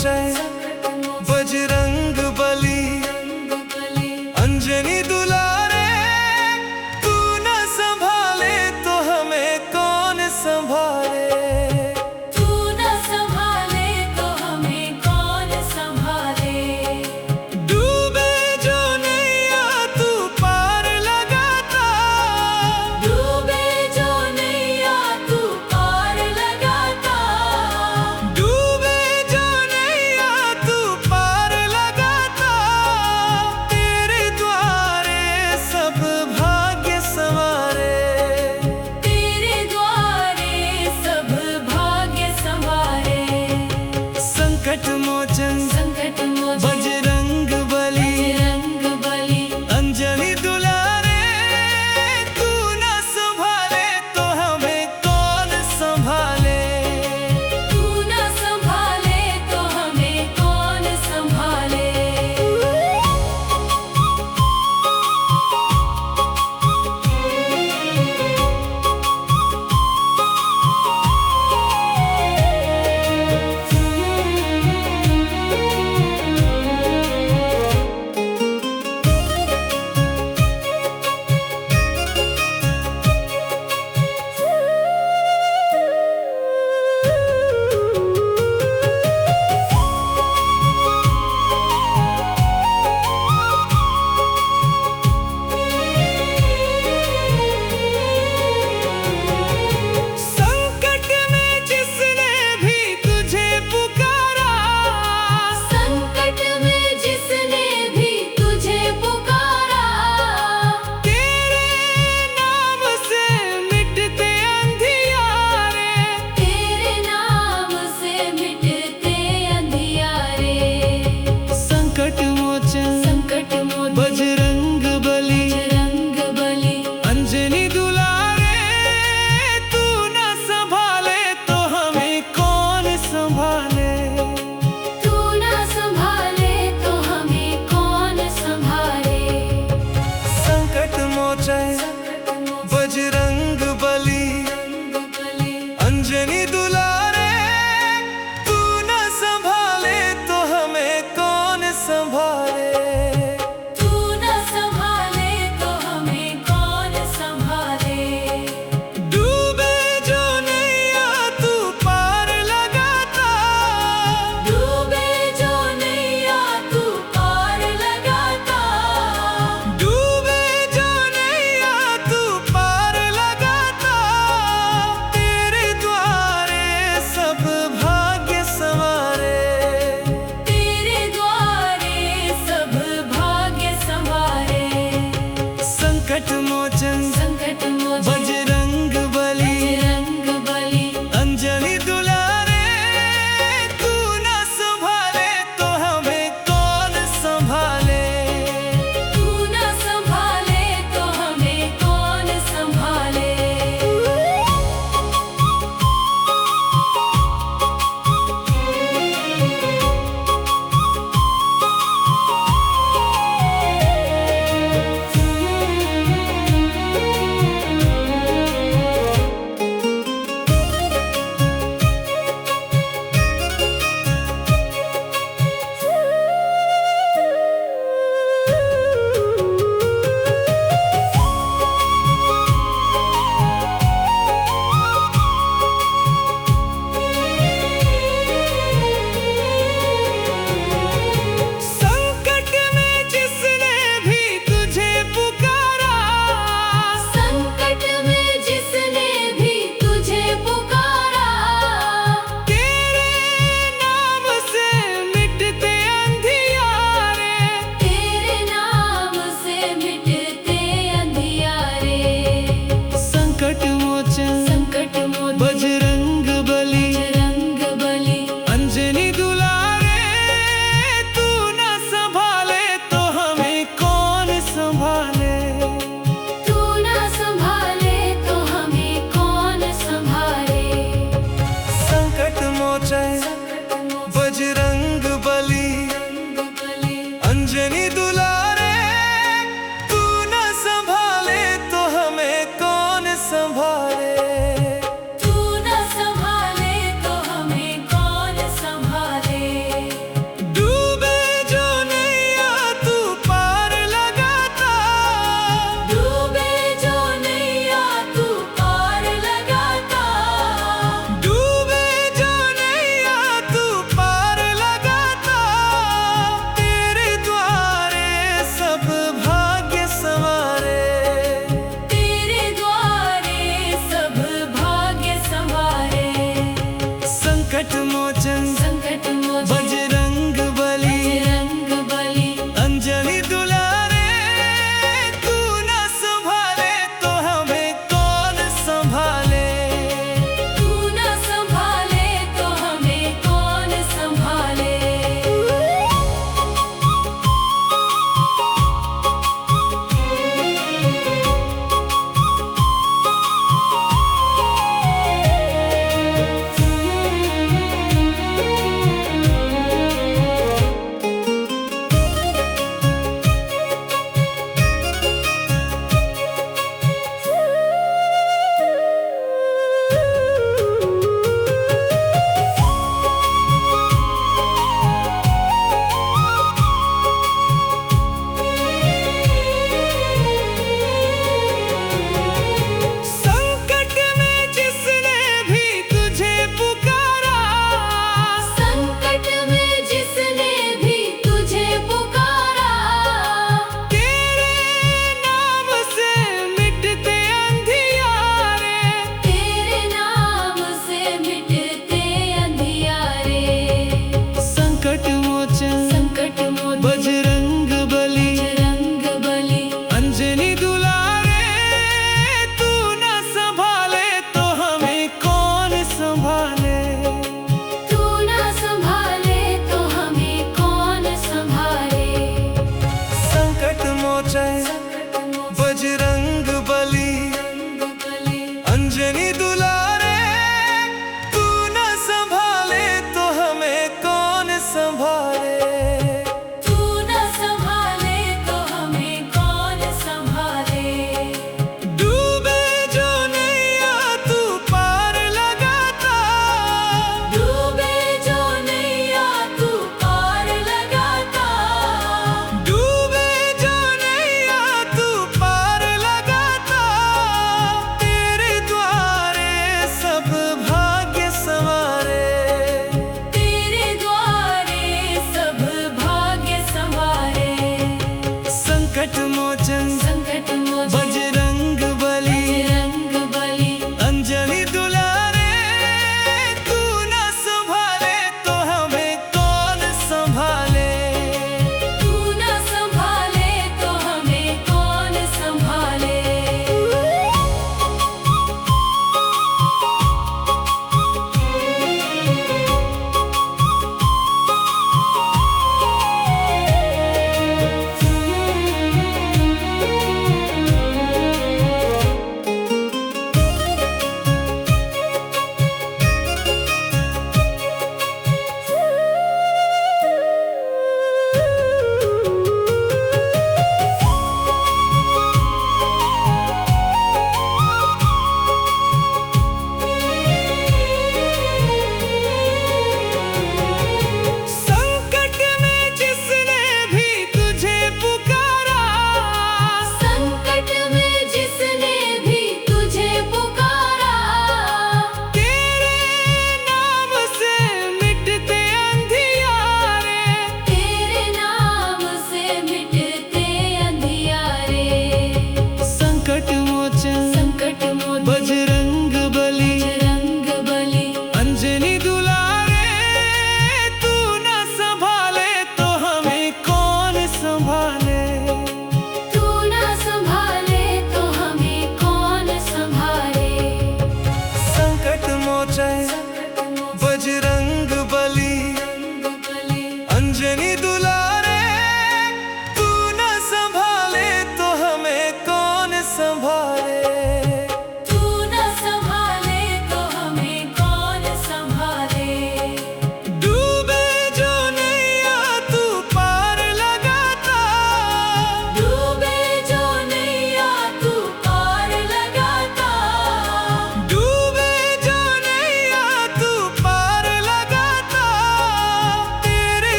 मोचन बजरंग बली अंजनी दुलारे, तू न संभाले तो हमें कौन संभाले। तू न संभाले तो हमें कौन संभाले। डूबे जो नैया तू पार लगाता, डूबे जो नैया तू पार लगाता। डूबे जो नैया मोचन संकट मोचन बजरंग बली बजरंग बली। अंजलि दुलारे, तू न संभाले तो हमें कौन संभाले। तू न संभाले तो हमें कौन संभाले।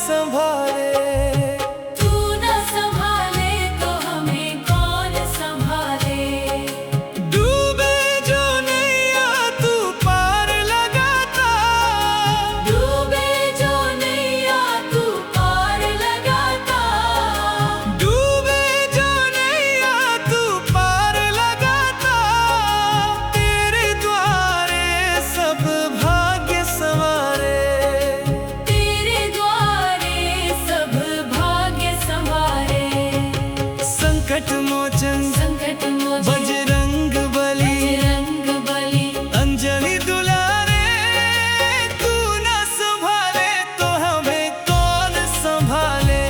संभाले। तू न संभाले तो हमें कौन संभाले। डूबे जो नैया तू पार लगाता, डूबे जो नैया तू पार लगाता। डूबे जो नैया तू पार लगाता। तेरे द्वारे सब भाग्य संवारे। तेरे द्वारे सब भाग्य संवारे। संकट मोचन संकट मोचन बजरंग बली, बजरंग बली। अंजलि दुलारे। तू न संभाले तो हमें कौन संभाले।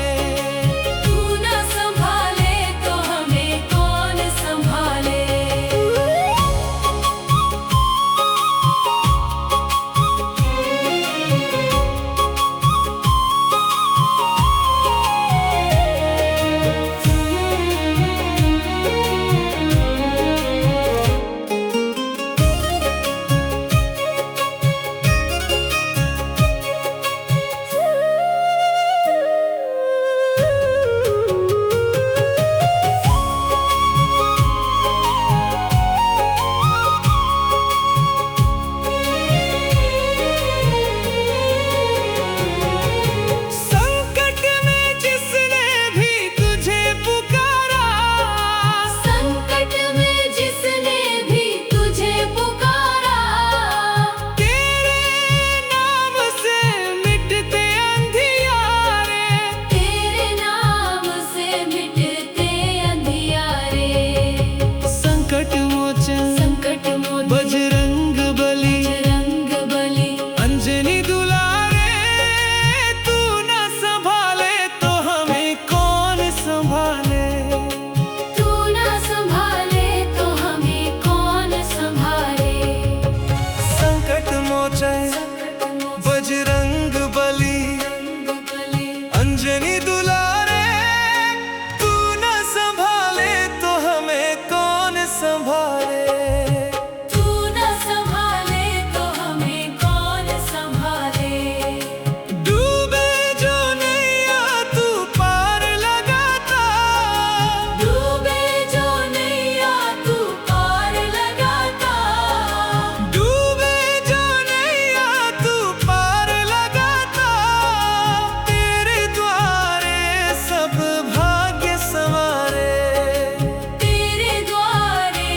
तू न संभाले तो हमें कौन संभाले। संकट में जिसने भी तुझे पुकारा, संकट में जिसने भी तुझे पुकारा। तेरे नाम से मिटते अंधियारे। तेरे नाम से मिटते अंधियारे। संकट मोचन संकट मोचन बजरंग बली, बजरंग बली। अंजलि दुलारे। तू न संभाले तो हमें कौन संभाले। तू न संभाले तो हमें कौन संभाले। संकट मोचन संकट मोचन बजरंग बली, बजरंग बली। अंजलि दुलारे। तू न संभाले तो हमें कौन संभाले। तू न संभाले तो हमें कौन संभाले। डूबे जो नैया तू पार लगाता। डूबे जो नैया तू पार लगाता। डूबे जो नैया तू पार लगाता। तेरे द्वारे सब भाग्य संवारे। तेरे द्वारे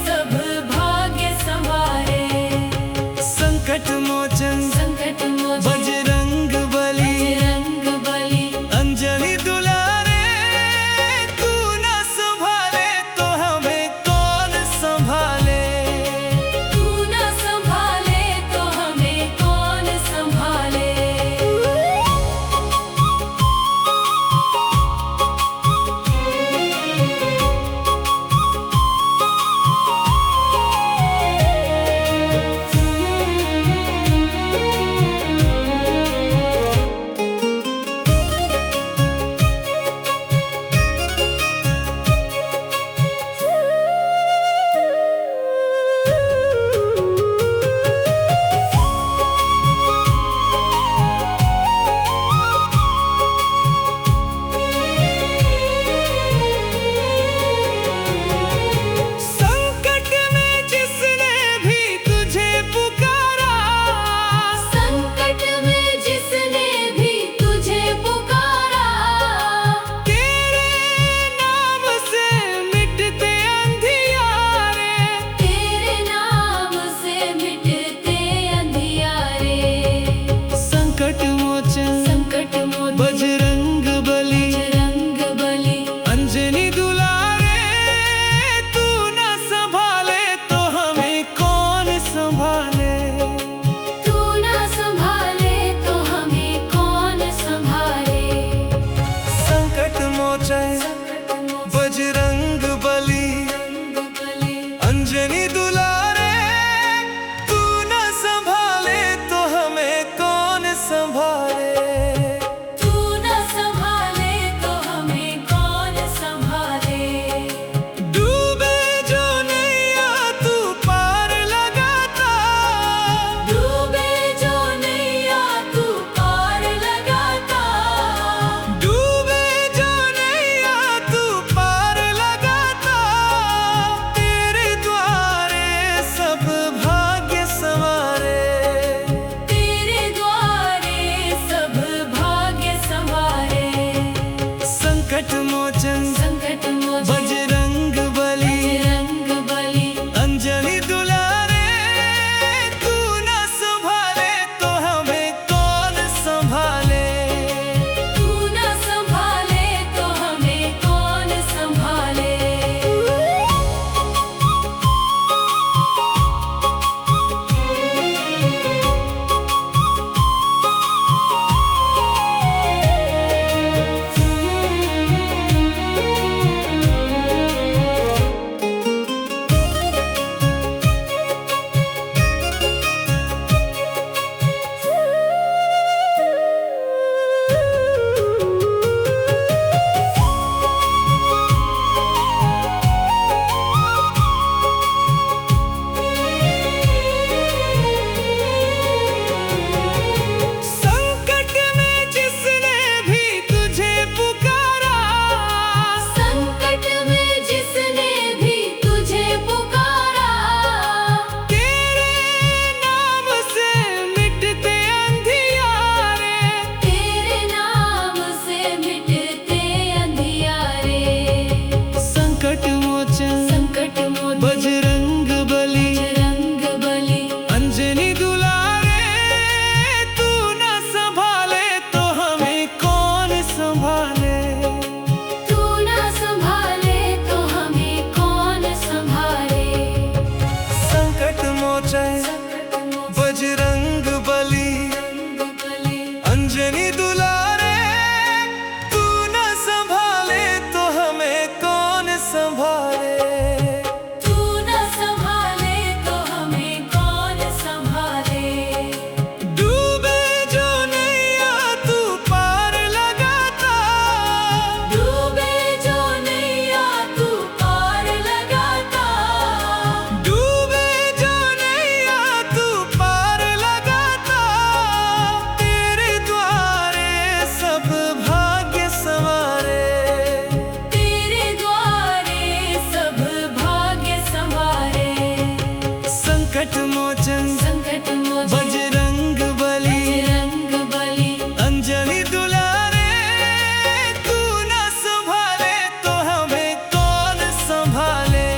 सब भाग्य संवारे। संकट मोचन संकट मोचन बजरंग बली, बजरंग बली। अंजलि दुलारे। तू न संभाले तो हमें कौन संभाले। तू न संभाले तो हमें कौन संभाले। संकट मोचन संकट मोचन बजरंग बली बजरंग बली अंजनी दुलारे तू न संभाले तो हमें कौन संभाले। तू न संभाले तो हमें कौन संभाले। संकट में जिसने भी तुझे पुकारा संकट में जिसने भी तुझे पुकारा तेरे नाम से मिटते अंधियारे। तेरे नाम से मिटते अंधियारे। संकट मोचन संकट मोचन बजरंग बली बजरंग बली अंजनी दुलारे तू न संभाले तो हमें कौन संभाले। तू न संभाले तो हमें कौन संभाले। संकट मोचन संकट मोचन बजरंग बली बजरंग बली अंजनी दुलारे तू न संभाले तो हमें कौन संभाले। तू न संभाले तो हमें कौन संभाले। डूबे जो नैया तू पार लगाता डूबे जो नैया तू पार लगाता डूबे जो नैया तू पार लगाता तेरे द्वारे सब भाग्य संवारे। तेरे द्वारे सब भाग्य संवारे। संकट मोचन संकट मोचन बजरंग बली बजरंग बली अंजनी दुलारे तू न संभाले तो हमें कौन संभाले।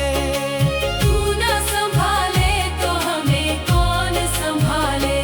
तू न संभाले तो हमें कौन संभाले।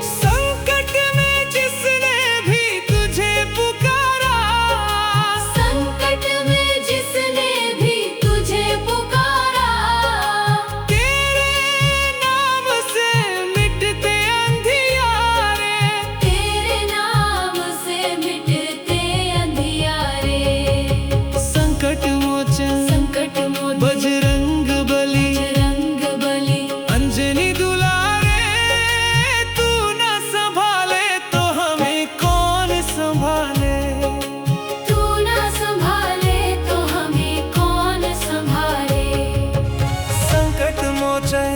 संकट में जिसने भी तुझे पुकारा संकट में जिसने भी तुझे पुकारा तेरे नाम से मिटते अंधियारे। तेरे नाम से मिटते अंधियारे। संकट मोचन संकट मोचन बजरंग बली बजरंग बली अंजनी दुलारे तू न संभाले तो हमें कौन संभाले। तू न संभाले तो हमें कौन संभाले। संकट मोचन